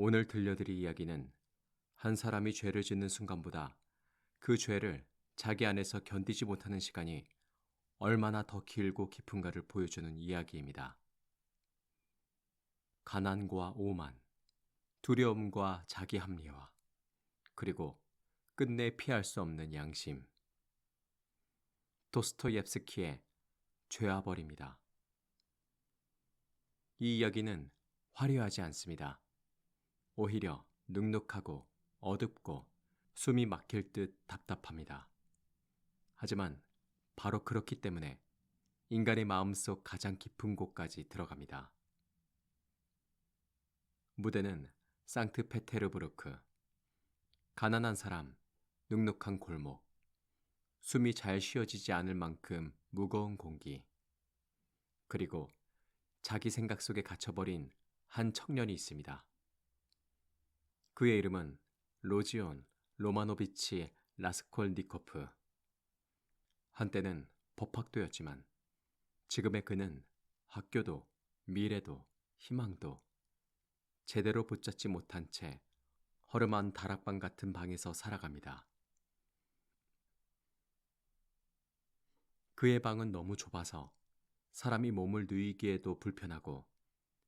오늘 들려드릴 이야기는 한 사람이 죄를 짓는 순간보다 그 죄를 자기 안에서 견디지 못하는 시간이 얼마나 더 길고 깊은가를 보여주는 이야기입니다. 가난과 오만, 두려움과 자기 합리화, 그리고 끝내 피할 수 없는 양심. 도스토옙스키의 죄와 벌입니다. 이 이야기는 화려하지 않습니다. 오히려 눅눅하고 어둡고 숨이 막힐 듯 답답합니다. 하지만 바로 그렇기 때문에 인간의 마음속 가장 깊은 곳까지 들어갑니다. 무대는 상트페테르부르크. 가난한 사람, 눅눅한 골목, 숨이 잘 쉬어지지 않을 만큼 무거운 공기, 그리고 자기 생각 속에 갇혀버린 한 청년이 있습니다. 그의 이름은 로지온 로마노비치 라스콜니코프. 한때는 법학도였지만 지금의 그는 학교도 미래도 희망도 제대로 붙잡지 못한 채 허름한 다락방 같은 방에서 살아갑니다. 그의 방은 너무 좁아서 사람이 몸을 누이기에도 불편하고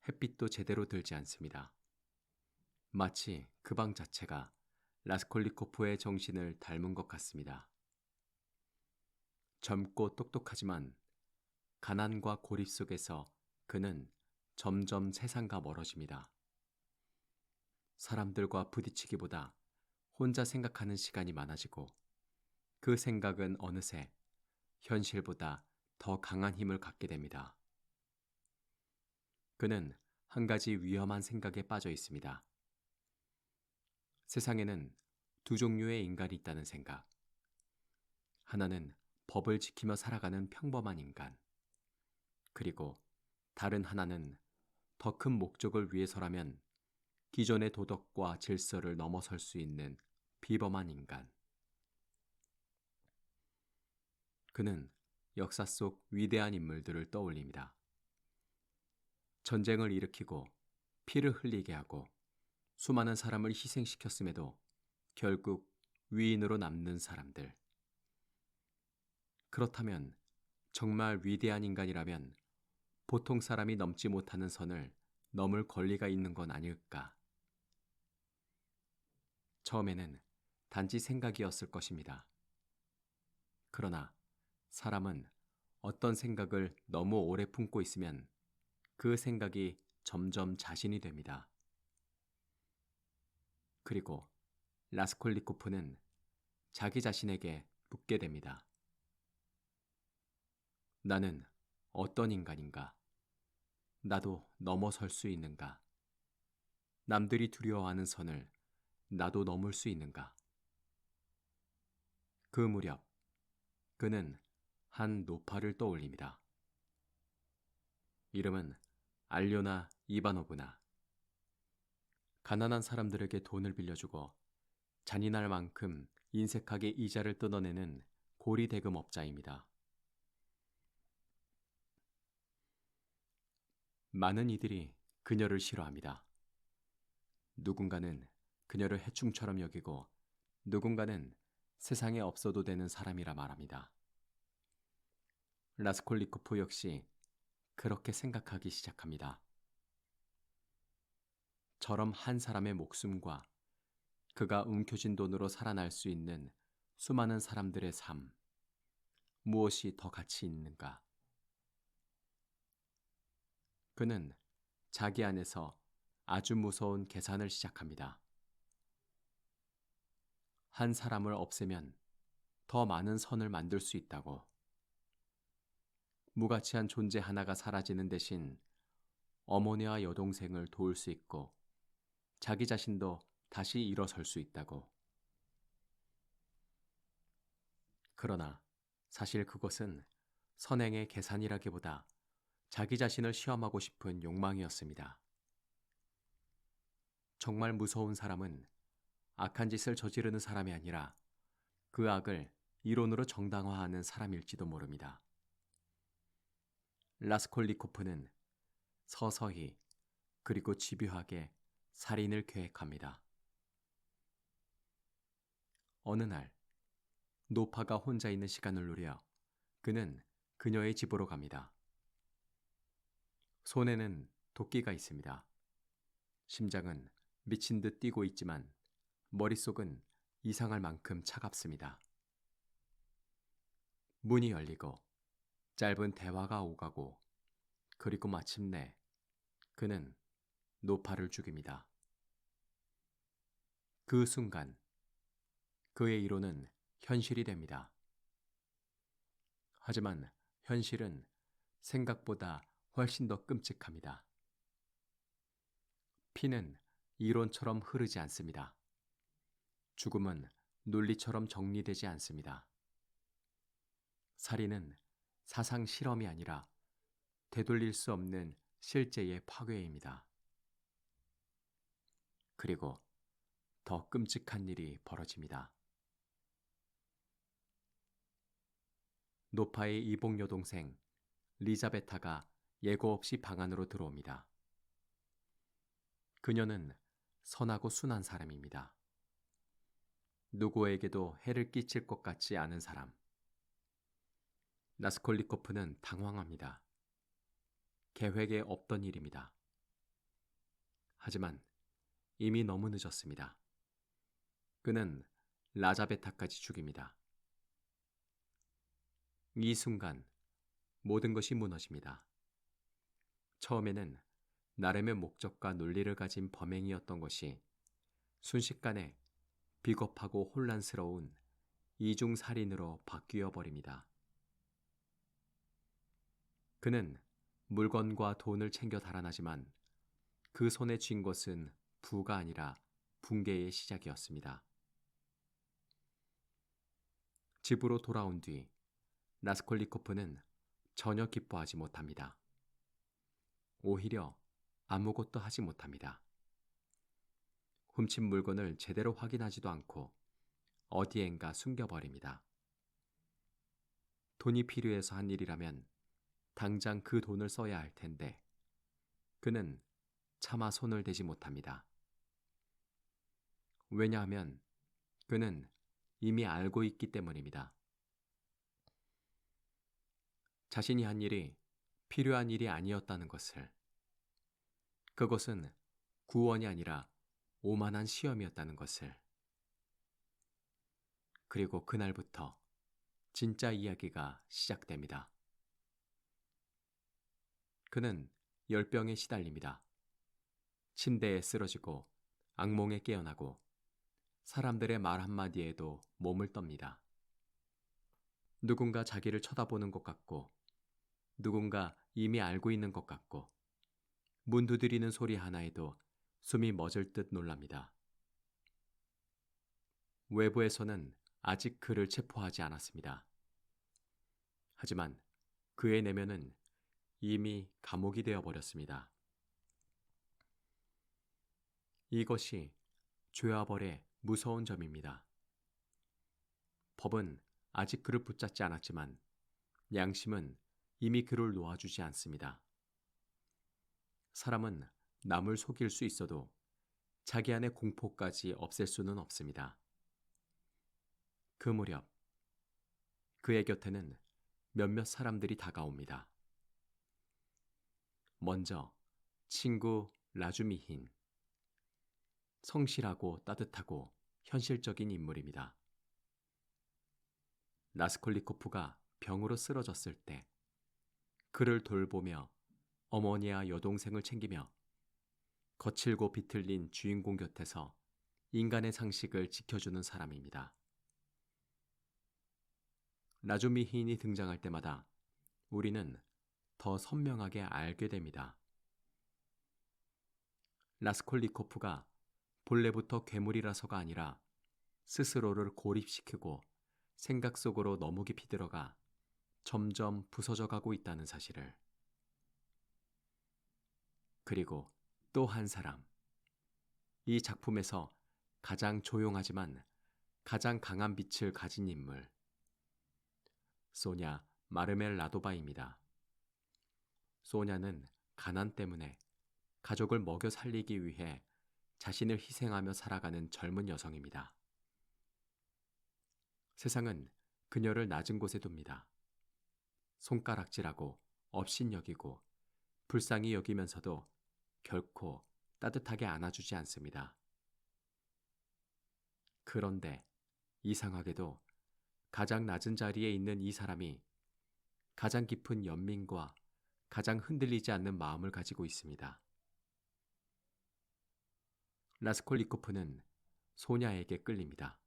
햇빛도 제대로 들지 않습니다. 마치 그 방 자체가 라스콜리코프의 정신을 닮은 것 같습니다. 젊고 똑똑하지만 가난과 고립 속에서 그는 점점 세상과 멀어집니다. 사람들과 부딪히기보다 혼자 생각하는 시간이 많아지고 그 생각은 어느새 현실보다 더 강한 힘을 갖게 됩니다. 그는 한 가지 위험한 생각에 빠져 있습니다. 세상에는 두 종류의 인간이 있다는 생각. 하나는 법을 지키며 살아가는 평범한 인간. 그리고 다른 하나는 더 큰 목적을 위해서라면 기존의 도덕과 질서를 넘어설 수 있는 비범한 인간. 그는 역사 속 위대한 인물들을 떠올립니다. 전쟁을 일으키고 피를 흘리게 하고 수많은 사람을 희생시켰음에도 결국 위인으로 남는 사람들. 그렇다면 정말 위대한 인간이라면 보통 사람이 넘지 못하는 선을 넘을 권리가 있는 건 아닐까? 처음에는 단지 생각이었을 것입니다. 그러나 사람은 어떤 생각을 너무 오래 품고 있으면 그 생각이 점점 자신이 됩니다. 그리고 라스콜리코프는 자기 자신에게 묻게 됩니다. 나는 어떤 인간인가? 나도 넘어설 수 있는가? 남들이 두려워하는 선을 나도 넘을 수 있는가? 그 무렵 그는 한 노파를 떠올립니다. 이름은 알료나 이바노브나. 가난한 사람들에게 돈을 빌려주고 잔인할 만큼 인색하게 이자를 뜯어내는 고리대금업자입니다. 많은 이들이 그녀를 싫어합니다. 누군가는 그녀를 해충처럼 여기고 누군가는 세상에 없어도 되는 사람이라 말합니다. 라스콜리코프 역시 그렇게 생각하기 시작합니다. 저럼 한 사람의 목숨과 그가 움켜쥔 돈으로 살아날 수 있는 수많은 사람들의 삶, 무엇이 더 가치 있는가? 그는 자기 안에서 아주 무서운 계산을 시작합니다. 한 사람을 없애면 더 많은 선을 만들 수 있다고. 무가치한 존재 하나가 사라지는 대신 어머니와 여동생을 도울 수 있고 자기 자신도 다시 일어설 수 있다고. 그러나 사실 그것은 선행의 계산이라기보다 자기 자신을 시험하고 싶은 욕망이었습니다. 정말 무서운 사람은 악한 짓을 저지르는 사람이 아니라 그 악을 이론으로 정당화하는 사람일지도 모릅니다. 라스콜리코프는 서서히 그리고 집요하게 살인을 계획합니다. 어느 날 노파가 혼자 있는 시간을 노려 그는 그녀의 집으로 갑니다. 손에는 도끼가 있습니다. 심장은 미친 듯 뛰고 있지만 머릿속은 이상할 만큼 차갑습니다. 문이 열리고 짧은 대화가 오가고 그리고 마침내 그는 노파를 죽입니다. 그 순간 그의 이론은 현실이 됩니다. 하지만 현실은 생각보다 훨씬 더 끔찍합니다. 피는 이론처럼 흐르지 않습니다. 죽음은 논리처럼 정리되지 않습니다. 살인은 사상 실험이 아니라 되돌릴 수 없는 실제의 파괴입니다. 그리고 더 끔찍한 일이 벌어집니다. 노파의 이복 여동생 리자베타가 예고 없이 방 안으로 들어옵니다. 그녀는 선하고 순한 사람입니다. 누구에게도 해를 끼칠 것 같지 않은 사람. 라스콜리코프는 당황합니다. 계획에 없던 일입니다. 하지만 이미 너무 늦었습니다. 그는 라자베타까지 죽입니다. 이 순간 모든 것이 무너집니다. 처음에는 나름의 목적과 논리를 가진 범행이었던 것이 순식간에 비겁하고 혼란스러운 이중살인으로 바뀌어 버립니다. 그는 물건과 돈을 챙겨 달아나지만 그 손에 쥔 것은 부가 아니라 붕괴의 시작이었습니다. 집으로 돌아온 뒤 라스콜리코프는 전혀 기뻐하지 못합니다. 오히려 아무것도 하지 못합니다. 훔친 물건을 제대로 확인하지도 않고 어디엔가 숨겨버립니다. 돈이 필요해서 한 일이라면 당장 그 돈을 써야 할 텐데 그는 차마 손을 대지 못합니다. 왜냐하면 그는 이미 알고 있기 때문입니다. 자신이 한 일이 필요한 일이 아니었다는 것을. 그것은 구원이 아니라 오만한 시험이었다는 것을. 그리고 그날부터 진짜 이야기가 시작됩니다. 그는 열병에 시달립니다. 침대에 쓰러지고 악몽에 깨어나고 사람들의 말 한마디에도 몸을 떱니다. 누군가 자기를 쳐다보는 것 같고 누군가 이미 알고 있는 것 같고 문 두드리는 소리 하나에도 숨이 멎을 듯 놀랍니다. 외부에서는 아직 그를 체포하지 않았습니다. 하지만 그의 내면은 이미 감옥이 되어버렸습니다. 이것이 죄와 벌의 무서운 점입니다. 법은 아직 그를 붙잡지 않았지만 양심은 이미 그를 놓아주지 않습니다. 사람은 남을 속일 수 있어도 자기 안의 공포까지 없앨 수는 없습니다. 그 무렵 그의 곁에는 몇몇 사람들이 다가옵니다. 먼저 친구 라주미힌. 성실하고 따뜻하고 현실적인 인물입니다. 라스콜리코프가 병으로 쓰러졌을 때 그를 돌보며 어머니와 여동생을 챙기며 거칠고 비틀린 주인공 곁에서 인간의 상식을 지켜주는 사람입니다. 라주미힌이 등장할 때마다 우리는 더 선명하게 알게 됩니다. 라스콜리코프가 본래부터 괴물이라서가 아니라 스스로를 고립시키고 생각 속으로 너무 깊이 들어가 점점 부서져 가고 있다는 사실을. 그리고 또 한 사람. 이 작품에서 가장 조용하지만 가장 강한 빛을 가진 인물. 소냐 마르멜라도바입니다. 소냐는 가난 때문에 가족을 먹여 살리기 위해 자신을 희생하며 살아가는 젊은 여성입니다. 세상은 그녀를 낮은 곳에 둡니다. 손가락질하고 업신여기고 불쌍히 여기면서도 결코 따뜻하게 안아주지 않습니다. 그런데 이상하게도 가장 낮은 자리에 있는 이 사람이 가장 깊은 연민과 가장 흔들리지 않는 마음을 가지고 있습니다. 라스콜리코프는 소냐에게 끌립니다.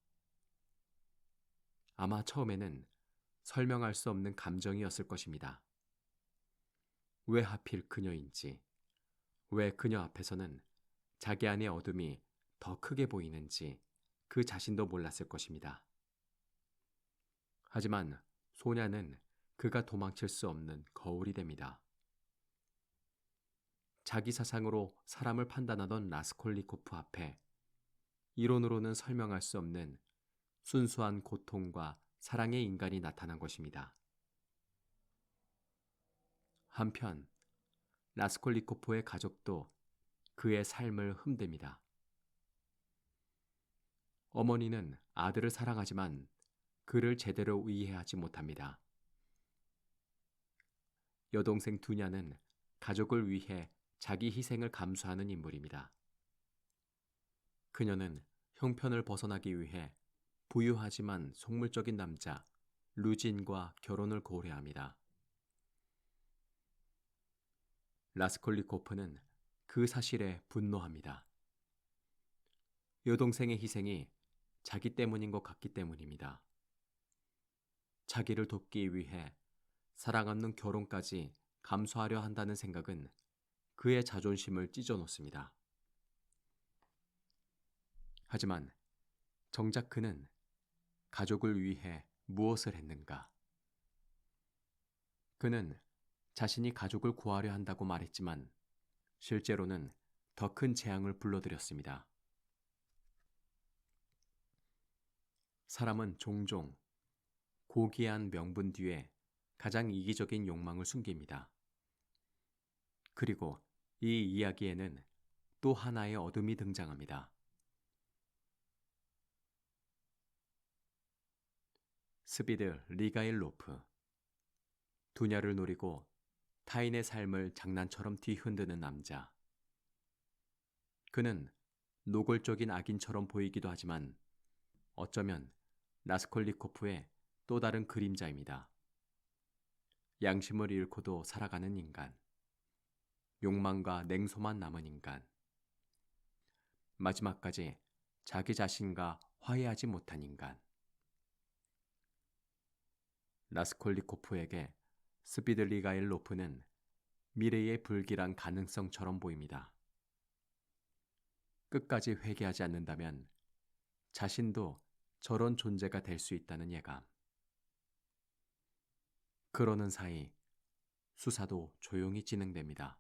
아마 처음에는 설명할 수 없는 감정이었을 것입니다. 왜 하필 그녀인지, 왜 그녀 앞에서는 자기 안의 어둠이 더 크게 보이는지 그 자신도 몰랐을 것입니다. 하지만 소냐는 그가 도망칠 수 없는 거울이 됩니다. 자기 사상으로 사람을 판단하던 라스콜리코프 앞에 이론으로는 설명할 수 없는 순수한 고통과 사랑의 인간이 나타난 것입니다. 한편 라스콜리코프의 가족도 그의 삶을 흠듭니다. 어머니는 아들을 사랑하지만 그를 제대로 이해하지 못합니다. 여동생 두냐는 가족을 위해 자기 희생을 감수하는 인물입니다. 그녀는 형편을 벗어나기 위해 부유하지만 속물적인 남자 루진과 결혼을 고려합니다. 라스콜리코프는 그 사실에 분노합니다. 여동생의 희생이 자기 때문인 것 같기 때문입니다. 자기를 돕기 위해 사랑 없는 결혼까지 감수하려 한다는 생각은 그의 자존심을 찢어놓습니다. 하지만 정작 그는 가족을 위해 무엇을 했는가? 그는 자신이 가족을 구하려 한다고 말했지만 실제로는 더 큰 재앙을 불러들였습니다. 사람은 종종 고귀한 명분 뒤에 가장 이기적인 욕망을 숨깁니다. 그리고 이 이야기에는 또 하나의 어둠이 등장합니다. 스비드 리가일로프. 두냐를 노리고 타인의 삶을 장난처럼 뒤흔드는 남자. 그는 노골적인 악인처럼 보이기도 하지만 어쩌면 라스콜리코프의 또 다른 그림자입니다. 양심을 잃고도 살아가는 인간. 욕망과 냉소만 남은 인간. 마지막까지 자기 자신과 화해하지 못한 인간. 라스콜리코프에게 스비들리가일로프는 미래의 불길한 가능성처럼 보입니다. 끝까지 회개하지 않는다면 자신도 저런 존재가 될 수 있다는 예감. 그러는 사이 수사도 조용히 진행됩니다.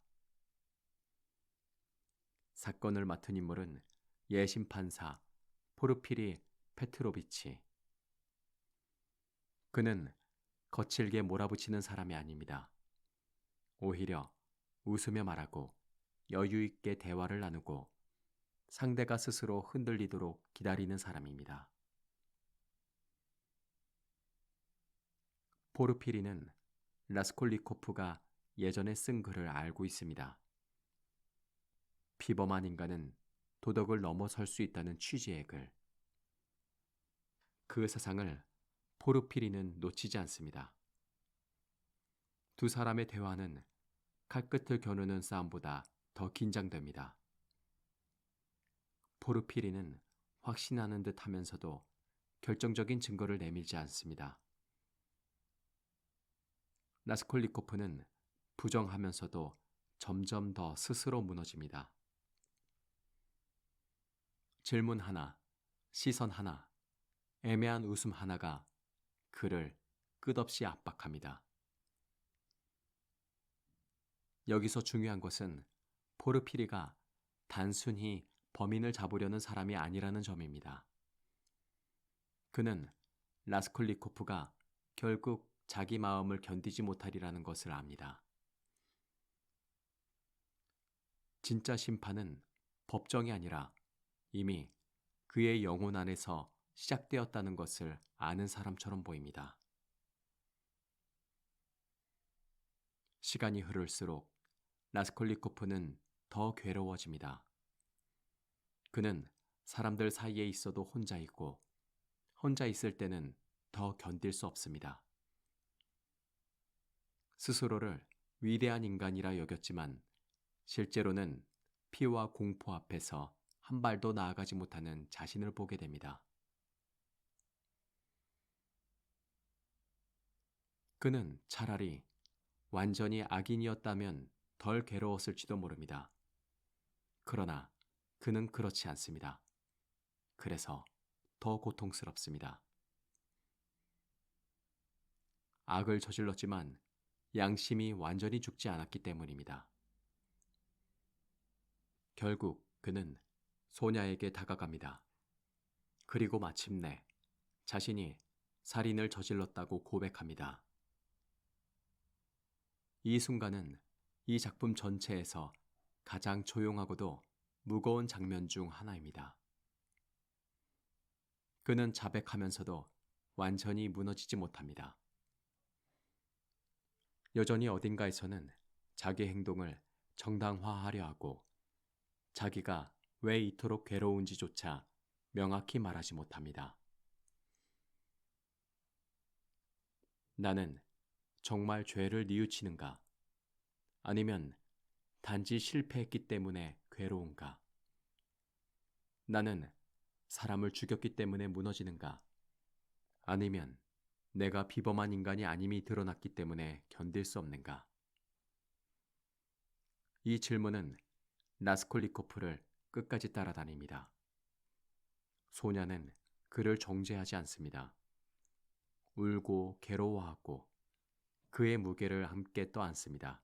사건을 맡은 인물은 예심 판사 포르피리 페트로비치. 그는 거칠게 몰아붙이는 사람이 아닙니다. 오히려 웃으며 말하고 여유 있게 대화를 나누고 상대가 스스로 흔들리도록 기다리는 사람입니다. 포르피리는 라스콜리코프가 예전에 쓴 글을 알고 있습니다. 피범한 인간은 도덕을 넘어설 수 있다는 취지의 글. 그 사상을 포르피리는 놓치지 않습니다. 두 사람의 대화는 칼끝을 겨누는 싸움보다 더 긴장됩니다. 포르피리는 확신하는 듯 하면서도 결정적인 증거를 내밀지 않습니다. 라스콜리코프는 부정하면서도 점점 더 스스로 무너집니다. 질문 하나, 시선 하나, 애매한 웃음 하나가 그를 끝없이 압박합니다. 여기서 중요한 것은 포르피리가 단순히 범인을 잡으려는 사람이 아니라는 점입니다. 그는 라스콜리코프가 결국 자기 마음을 견디지 못하리라는 것을 압니다. 진짜 심판은 법정이 아니라 이미 그의 영혼 안에서 시작되었다는 것을 아는 사람처럼 보입니다. 시간이 흐를수록 라스콜리코프는 더 괴로워집니다. 그는 사람들 사이에 있어도 혼자이고 혼자 있을 때는 더 견딜 수 없습니다. 스스로를 위대한 인간이라 여겼지만 실제로는 피와 공포 앞에서 한 발도 나아가지 못하는 자신을 보게 됩니다. 그는 차라리 완전히 악인이었다면 덜 괴로웠을지도 모릅니다. 그러나 그는 그렇지 않습니다. 그래서 더 고통스럽습니다. 악을 저질렀지만 양심이 완전히 죽지 않았기 때문입니다. 결국 그는 소냐에게 다가갑니다. 그리고 마침내 자신이 살인을 저질렀다고 고백합니다. 이 순간은 이 작품 전체에서 가장 조용하고도 무거운 장면 중 하나입니다. 그는 자백하면서도 완전히 무너지지 못합니다. 여전히 어딘가에서는 자기 행동을 정당화하려 하고 자기가 왜 이토록 괴로운지조차 명확히 말하지 못합니다. 나는 정말 죄를 뉘우치는가? 아니면 단지 실패했기 때문에 괴로운가? 나는 사람을 죽였기 때문에 무너지는가? 아니면 내가 비범한 인간이 아님이 드러났기 때문에 견딜 수 없는가? 이 질문은 라스콜리코프를 끝까지 따라다닙니다. 소냐는 그를 정죄하지 않습니다. 울고 괴로워하고 그의 무게를 함께 떠안습니다.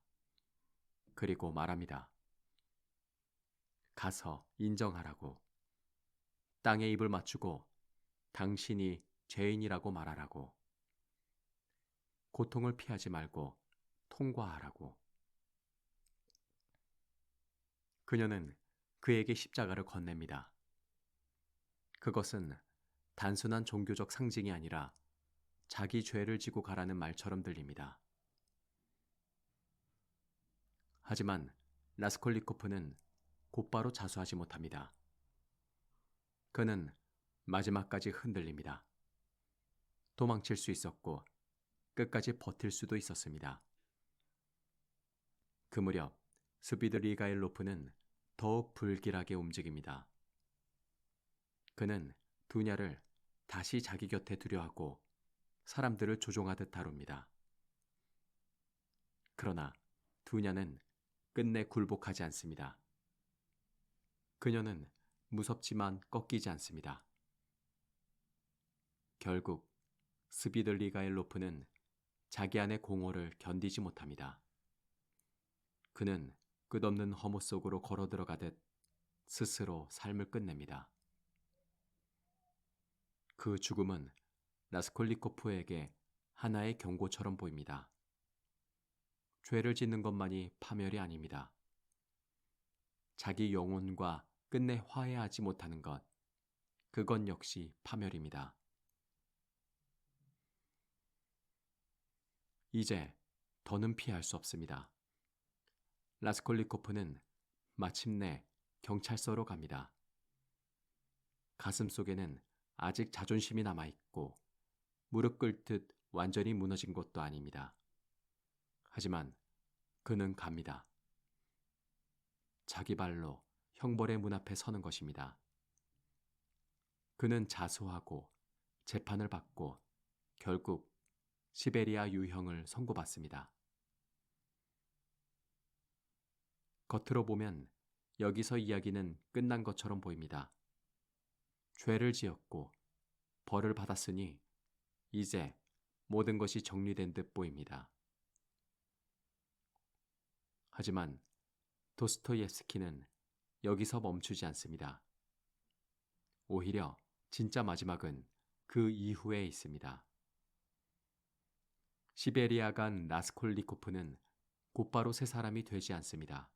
그리고 말합니다. 가서 인정하라고. 땅에 입을 맞추고 당신이 죄인이라고 말하라고. 고통을 피하지 말고 통과하라고. 그녀는 그에게 십자가를 건넵니다. 그것은 단순한 종교적 상징이 아니라 자기 죄를 지고 가라는 말처럼 들립니다. 하지만 라스콜리코프는 곧바로 자수하지 못합니다. 그는 마지막까지 흔들립니다. 도망칠 수 있었고 끝까지 버틸 수도 있었습니다. 그 무렵 스비드리가일로프는 더욱 불길하게 움직입니다. 그는 두냐를 다시 자기 곁에 두려하고 사람들을 조종하듯 다룹니다. 그러나 두냐는 끝내 굴복하지 않습니다. 그녀는 무섭지만 꺾이지 않습니다. 결국 스비들리가일로프는 자기 안의 공허를 견디지 못합니다. 그는 끝없는 허무 속으로 걸어 들어가듯 스스로 삶을 끝냅니다. 그 죽음은 라스콜리코프에게 하나의 경고처럼 보입니다. 죄를 짓는 것만이 파멸이 아닙니다. 자기 영혼과 끝내 화해하지 못하는 것, 그건 역시 파멸입니다. 이제 더는 피할 수 없습니다. 라스콜리코프는 마침내 경찰서로 갑니다. 가슴 속에는 아직 자존심이 남아있고 무릎 꿇듯 완전히 무너진 것도 아닙니다. 하지만 그는 갑니다. 자기 발로 형벌의 문 앞에 서는 것입니다. 그는 자수하고 재판을 받고 결국 시베리아 유형을 선고받습니다. 겉으로 보면 여기서 이야기는 끝난 것처럼 보입니다. 죄를 지었고 벌을 받았으니 이제 모든 것이 정리된 듯 보입니다. 하지만 도스토옙스키는 여기서 멈추지 않습니다. 오히려 진짜 마지막은 그 이후에 있습니다. 시베리아 간 라스콜리코프는 곧바로 새 사람이 되지 않습니다.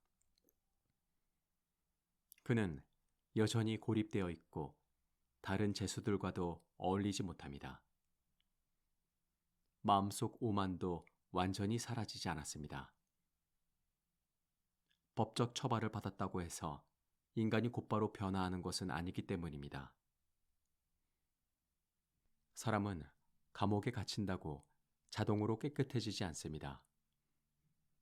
그는 여전히 고립되어 있고 다른 재수들과도 어울리지 못합니다. 마음속 오만도 완전히 사라지지 않았습니다. 법적 처벌을 받았다고 해서 인간이 곧바로 변화하는 것은 아니기 때문입니다. 사람은 감옥에 갇힌다고 자동으로 깨끗해지지 않습니다.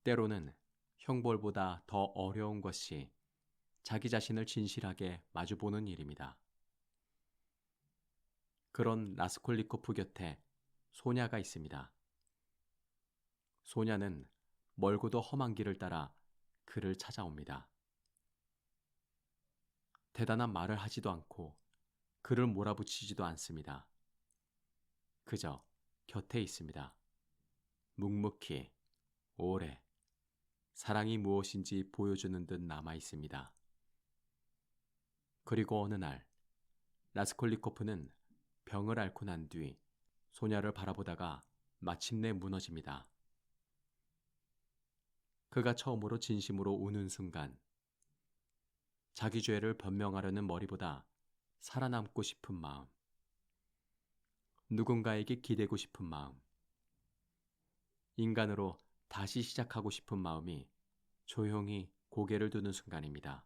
때로는 형벌보다 더 어려운 것이 자기 자신을 진실하게 마주보는 일입니다. 그런 라스콜리코프 곁에 소냐가 있습니다. 소냐는 멀고도 험한 길을 따라 그를 찾아옵니다. 대단한 말을 하지도 않고 그를 몰아붙이지도 않습니다. 그저 곁에 있습니다. 묵묵히, 오래, 사랑이 무엇인지 보여주는 듯 남아 있습니다. 그리고 어느 날 라스콜리코프는 병을 앓고 난 뒤 소냐를 바라보다가 마침내 무너집니다. 그가 처음으로 진심으로 우는 순간 자기 죄를 변명하려는 머리보다 살아남고 싶은 마음, 누군가에게 기대고 싶은 마음, 인간으로 다시 시작하고 싶은 마음이 조용히 고개를 드는 순간입니다.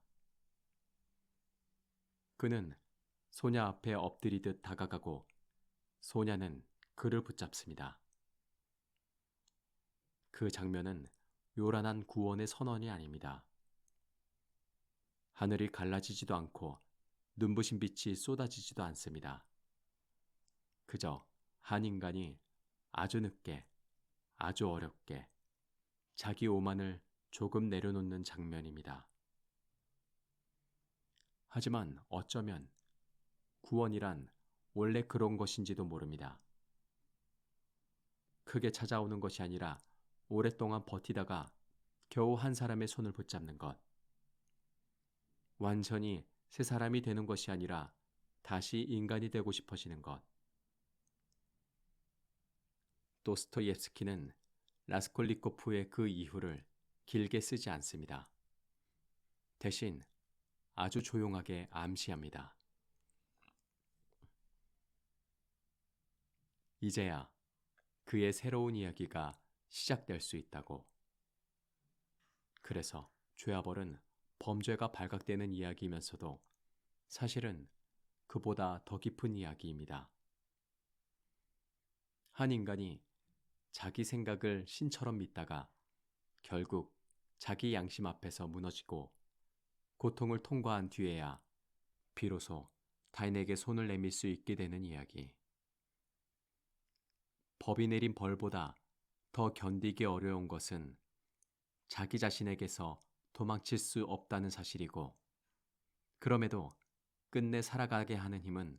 그는 소냐 앞에 엎드리듯 다가가고 소냐는 그를 붙잡습니다. 그 장면은 요란한 구원의 선언이 아닙니다. 하늘이 갈라지지도 않고 눈부신 빛이 쏟아지지도 않습니다. 그저 한 인간이 아주 늦게, 아주 어렵게 자기 오만을 조금 내려놓는 장면입니다. 하지만 어쩌면 구원이란 원래 그런 것인지도 모릅니다. 크게 찾아오는 것이 아니라 오랫동안 버티다가 겨우 한 사람의 손을 붙잡는 것. 완전히 새 사람이 되는 것이 아니라 다시 인간이 되고 싶어지는 것. 도스토옙스키는 라스콜리코프의 그 이후를 길게 쓰지 않습니다. 대신 아주 조용하게 암시합니다. 이제야 그의 새로운 이야기가 시작될 수 있다고. 그래서 죄와벌은 범죄가 발각되는 이야기이면서도 사실은 그보다 더 깊은 이야기입니다. 한 인간이 자기 생각을 신처럼 믿다가 결국 자기 양심 앞에서 무너지고 고통을 통과한 뒤에야 비로소 타인에게 손을 내밀 수 있게 되는 이야기. 법이 내린 벌보다 더 견디기 어려운 것은 자기 자신에게서 도망칠 수 없다는 사실이고, 그럼에도 끝내 살아가게 하는 힘은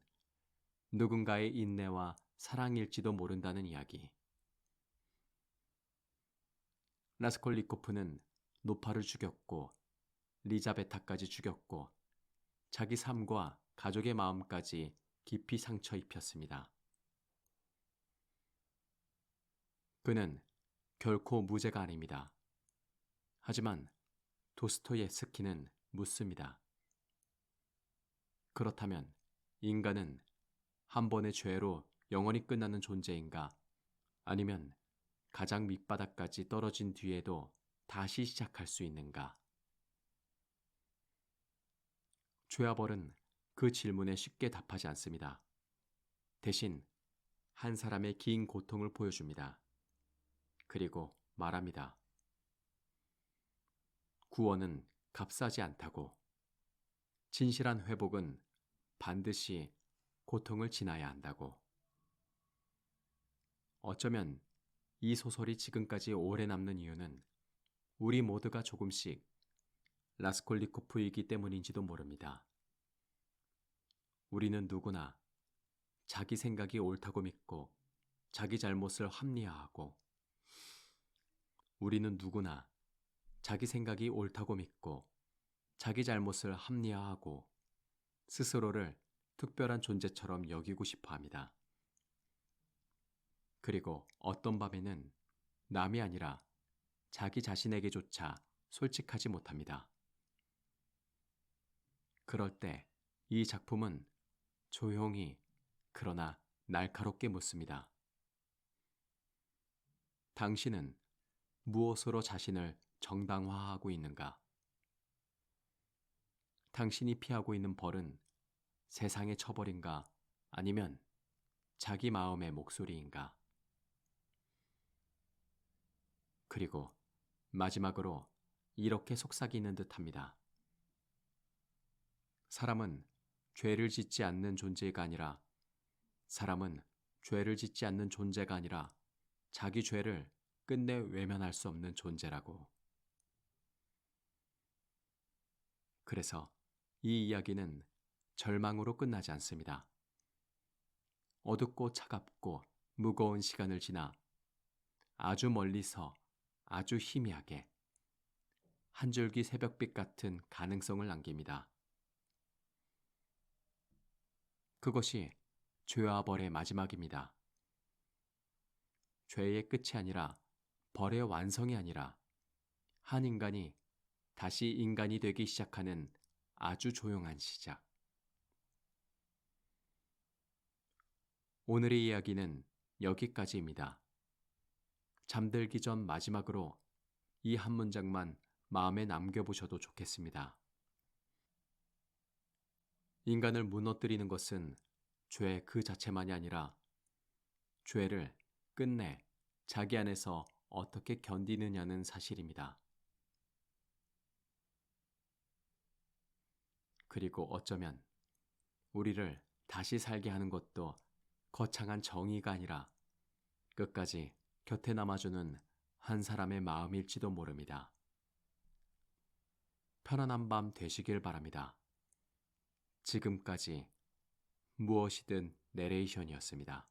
누군가의 인내와 사랑일지도 모른다는 이야기. 라스콜리코프는 노파를 죽였고 리자베타까지 죽였고 자기 삶과 가족의 마음까지 깊이 상처 입혔습니다. 그는 결코 무죄가 아닙니다. 하지만 도스토옙스키는 묻습니다. 그렇다면 인간은 한 번의 죄로 영원히 끝나는 존재인가? 아니면 가장 밑바닥까지 떨어진 뒤에도 다시 시작할 수 있는가? 죄와벌은 그 질문에 쉽게 답하지 않습니다. 대신 한 사람의 긴 고통을 보여줍니다. 그리고 말합니다. 구원은 값싸지 않다고. 진실한 회복은 반드시 고통을 지나야 한다고. 어쩌면 이 소설이 지금까지 오래 남는 이유는 우리 모두가 조금씩 라스콜리코프이기 때문인지도 모릅니다. 우리는 누구나 자기 생각이 옳다고 믿고 자기 잘못을 합리화하고, 우리는 누구나 자기 생각이 옳다고 믿고 자기 잘못을 합리화하고 스스로를 특별한 존재처럼 여기고 싶어 합니다. 그리고 어떤 밤에는 남이 아니라 자기 자신에게조차 솔직하지 못합니다. 그럴 때 이 작품은 조용히 그러나 날카롭게 묻습니다. 당신은 무엇으로 자신을 정당화하고 있는가? 당신이 피하고 있는 벌은 세상의 처벌인가 아니면 자기 마음의 목소리인가? 그리고 마지막으로 이렇게 속삭이는 듯합니다. 사람은 죄를 짓지 않는 존재가 아니라 사람은 죄를 짓지 않는 존재가 아니라 자기 죄를 끝내 외면할 수 없는 존재라고. 그래서 이 이야기는 절망으로 끝나지 않습니다. 어둡고 차갑고 무거운 시간을 지나 아주 멀리서 아주 희미하게 한 줄기 새벽빛 같은 가능성을 남깁니다. 그것이 죄와 벌의 마지막입니다. 죄의 끝이 아니라 벌의 완성이 아니라 한 인간이 다시 인간이 되기 시작하는 아주 조용한 시작. 오늘의 이야기는 여기까지입니다. 잠들기 전 마지막으로 이 한 문장만 마음에 남겨보셔도 좋겠습니다. 인간을 무너뜨리는 것은 죄 그 자체만이 아니라 죄를 끝내 자기 안에서 어떻게 견디느냐는 사실입니다. 그리고 어쩌면 우리를 다시 살게 하는 것도 거창한 정의가 아니라 끝까지 곁에 남아주는 한 사람의 마음일지도 모릅니다. 편안한 밤 되시길 바랍니다. 지금까지 무엇이든 내레이션이었습니다.